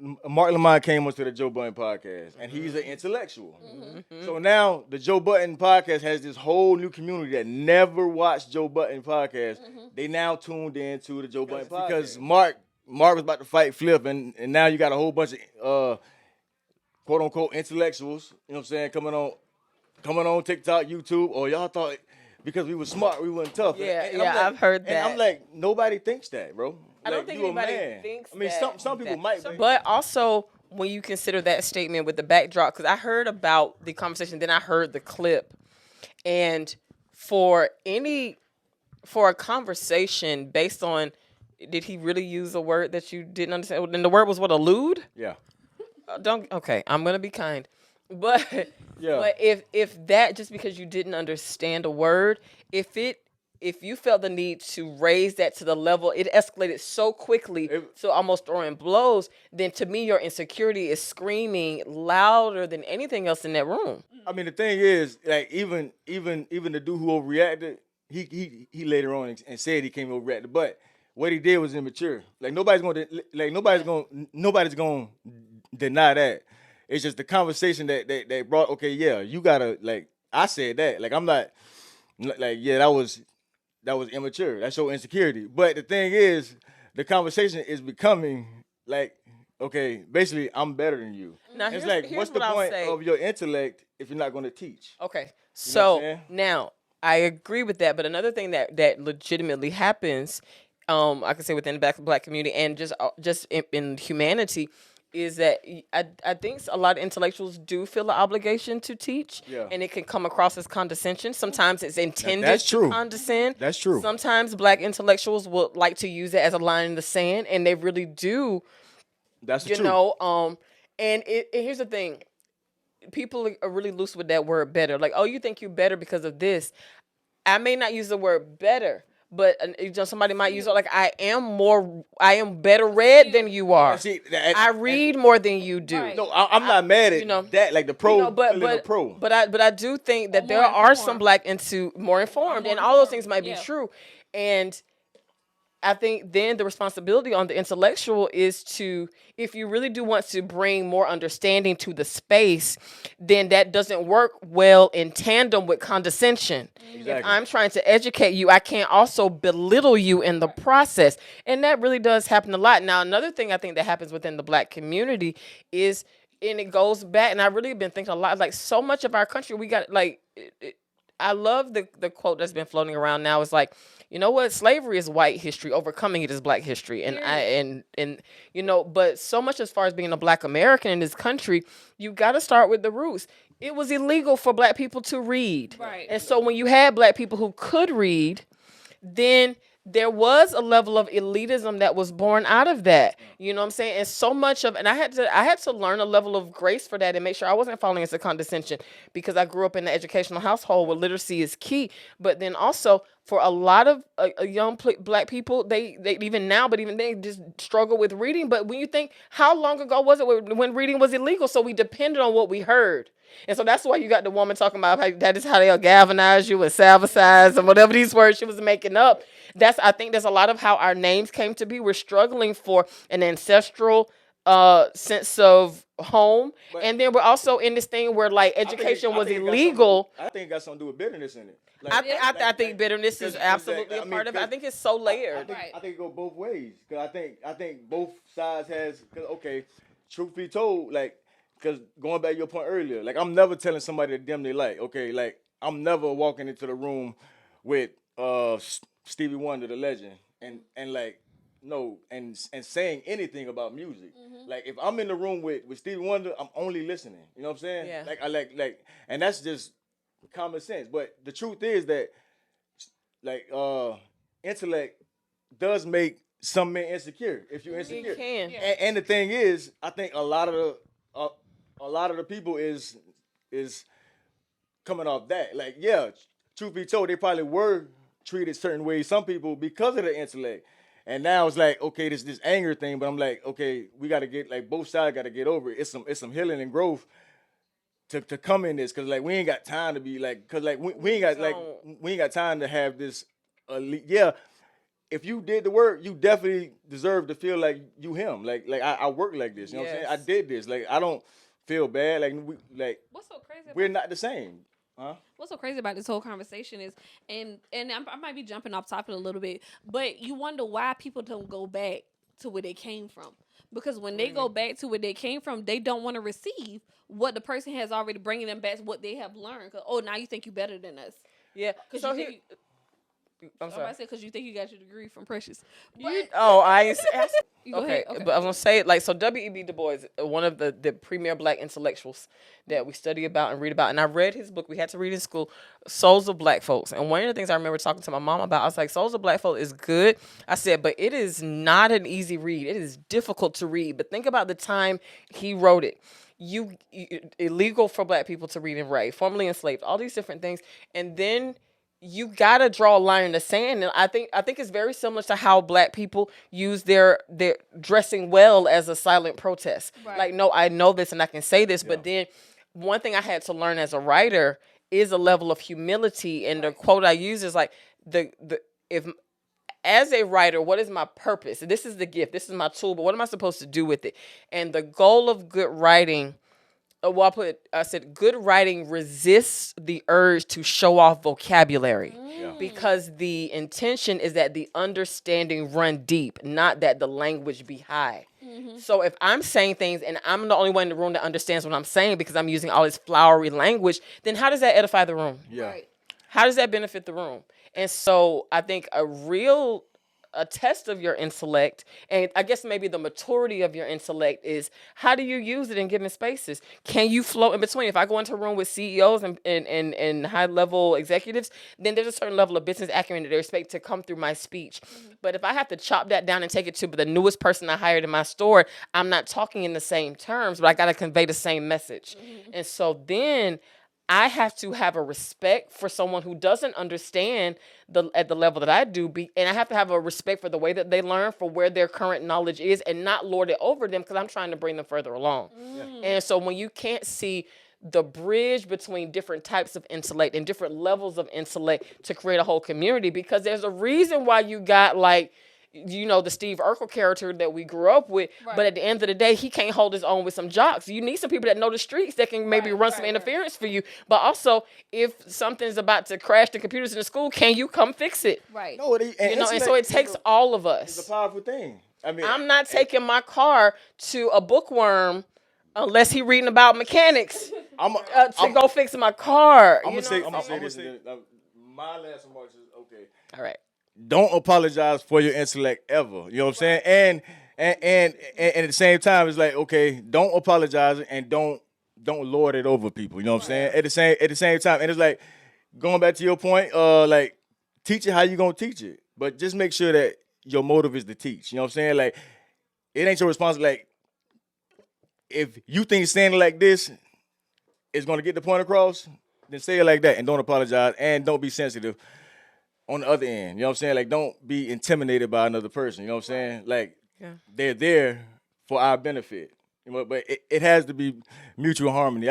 Mark Lamont came onto the Joe Budden podcast, and he's an intellectual. So now the Joe Budden podcast has this whole new community that never watched Joe Budden podcast. They now tuned in to the Joe Budden podcast because Mark was about to fight Flip, and now you got a whole bunch of quote unquote intellectuals. You know what I'm saying? Coming on TikTok, YouTube, or y'all thought because we were smart, we weren't tough. Yeah, I've heard that. And I'm like, nobody thinks that, bro. I don't think anybody thinks that. I mean, some people might. But also, when you consider that statement with the backdrop, because I heard about the conversation, then I heard the clip. And for a conversation based on, did he really use a word that you didn't understand? And the word was what, allude? Yeah. Okay, I'm going to be kind. But yeah. But if that, just because you didn't understand a word, if you felt the need to raise that to the level, it escalated so quickly, so almost throwing blows, then to me your insecurity is screaming louder than anything else in that room. I mean, the thing is, like even the dude who overreacted, he later on and said he came overreacted, but what he did was immature. Like nobody's gonna deny that. It's just the conversation that brought. Okay, yeah, you gotta like. I said that. Like I'm not. Like yeah, that was immature. That's your insecurity. But the thing is, the conversation is becoming like, okay, basically, I'm better than you. Now, it's like, what's the point of your intellect if you're not going to teach? Okay, so now I agree with that. But another thing that legitimately happens, I can say within the black community and just in humanity, is that I think a lot of intellectuals do feel an obligation to teach, and it can come across as condescension. Sometimes it's intended to condescend. That's true. Sometimes black intellectuals will like to use it as a line in the sand, and they really do. That's the truth. And here's the thing. People are really loose with that word better. Like, oh, you think you're better because of this. I may not use the word better, but somebody might use it like I am better read than you are. See, I read more than you do. Right. No, I'm not mad at that. Like the pro, the pro. But I do think that there are some black more informed, and all those things might be true. And I think then the responsibility on the intellectual is to, if you really do want to bring more understanding to the space, then that doesn't work well in tandem with condescension. Exactly. If I'm trying to educate you, I can't also belittle you in the process. And that really does happen a lot. Now, another thing I think that happens within the black community is, and it goes back, and I've really been thinking a lot, like so much of our country, we got like, I love the quote that's been floating around now. It's like, you know what? Slavery is white history. Overcoming it is black history. And but so much as far as being a black American in this country, you got to start with the roots. It was illegal for black people to read. Right. And so when you had black people who could read, then there was a level of elitism that was born out of that. You know what I'm saying? And so much of, and I had to learn a level of grace for that and make sure I wasn't falling into condescension, because I grew up in an educational household where literacy is key. But then also for a lot of young black people, they even now, but even they just struggle with reading. But when you think, how long ago was it when reading was illegal? So we depended on what we heard. And so that's why you got the woman talking about how that is how they'll galvanize you and salvicize and whatever these words she was making up. I think there's a lot of how our names came to be. We're struggling for an ancestral sense of home. And then we're also in this thing where like education was illegal. I think it got something to do with bitterness in it. I think bitterness is absolutely a part of it. I think it's so layered. I think it go both ways. Because I think both sides has, because okay, truth be told, like, because going back to your point earlier, like I'm never telling somebody to dim their light. Okay, like I'm never walking into the room with Stevie Wonder, the legend, and like no, and saying anything about music. Mm-hmm. Like if I'm in the room with Stevie Wonder, I'm only listening. You know what I'm saying? Yeah. Like I like, and that's just common sense. But the truth is that like intellect does make some men insecure. If you're insecure, it can. And the thing is, I think a lot of the people is coming off that. Like, yeah, truth be told, they probably were treated certain ways, some people, because of their intellect. And now it's like, okay, this anger thing, but I'm like, okay, we got to get, like, both sides got to get over it. It's some healing and growth to come in this, because, like, we ain't got time to be, like, because, like, we ain't got time to have this, yeah, if you did the work, you definitely deserve to feel like you him. Like I work like this. You know what I'm saying? I did this. Like I don't feel bad. What's so crazy? We're not the same. Huh? What's so crazy about this whole conversation is, and I might be jumping off topic a little bit, but you wonder why people don't go back to where they came from. Because when they go back to where they came from, they don't want to receive what the person has already bringing them back to what they have learned. Cause, now you think you better than us. Yeah. So I'm sorry. I said because you think you got your degree from Precious. Okay, Okay. but I was gonna say like so. W.E.B. Du Bois, one of the premier Black intellectuals that we study about and read about, and I read his book. We had to read in school, Souls of Black Folks. And one of the things I remember talking to my mom about, I was like, Souls of Black Folk is good. I said, but it is not an easy read. It is difficult to read. But think about the time he wrote it. Illegal for Black people to read and write, formerly enslaved, all these different things, and then you gotta draw a line in the sand. And I think it's very similar to how Black people use their dressing well as a silent protest. Right. Like, no, I know this and I can say this, but then one thing I had to learn as a writer is a level of humility. And the quote I use is like if as a writer, what is my purpose? This is the gift. This is my tool, but what am I supposed to do with it? And the goal of good writing, I said, good writing resists the urge to show off vocabulary because the intention is that the understanding run deep, not that the language be high. So if I'm saying things and I'm the only one in the room that understands what I'm saying because I'm using all this flowery language, then how does that edify the room? Yeah. Right. How does that benefit the room? And so I think a test of your intellect, and I guess maybe the maturity of your intellect, is how do you use it in given spaces? Can you float in between? If I go into a room with CEOs and high-level executives, then there's a certain level of business acumen that they expect to come through my speech. But if I have to chop that down and take it to the newest person I hired in my store, I'm not talking in the same terms, but I got to convey the same message. And so then I have to have a respect for someone who doesn't understand at the level that I do, and I have to have a respect for the way that they learn, for where their current knowledge is, and not lord it over them because I'm trying to bring them further along. And so when you can't see the bridge between different types of intellect and different levels of intellect to create a whole community, because there's a reason why you got like, the Steve Urkel character that we grew up with, but at the end of the day, he can't hold his own with some jocks. You need some people that know the streets that can maybe run some interference for you. But also, if something's about to crash the computers in the school, can you come fix it? Right. No, And so it takes all of us. It's a powerful thing. I mean, I'm not taking my car to a bookworm unless he reading about mechanics to go fix my car. I'm gonna say this. My last remarks is okay. All right. Don't apologize for your intellect ever. You know what I'm saying? And at the same time, it's like, okay, don't apologize and don't lord it over people. You know what I'm saying? At the same time, and it's like, going back to your point, like, teach it how you gonna teach it, but just make sure that your motive is to teach. You know what I'm saying? Like, it ain't your responsibility. Like, if you think standing like this is gonna get the point across, then say it like that and don't apologize and don't be sensitive on the other end. You know what I'm saying? Like, don't be intimidated by another person. You know what I'm saying? Like, they're there for our benefit. But it has to be mutual harmony.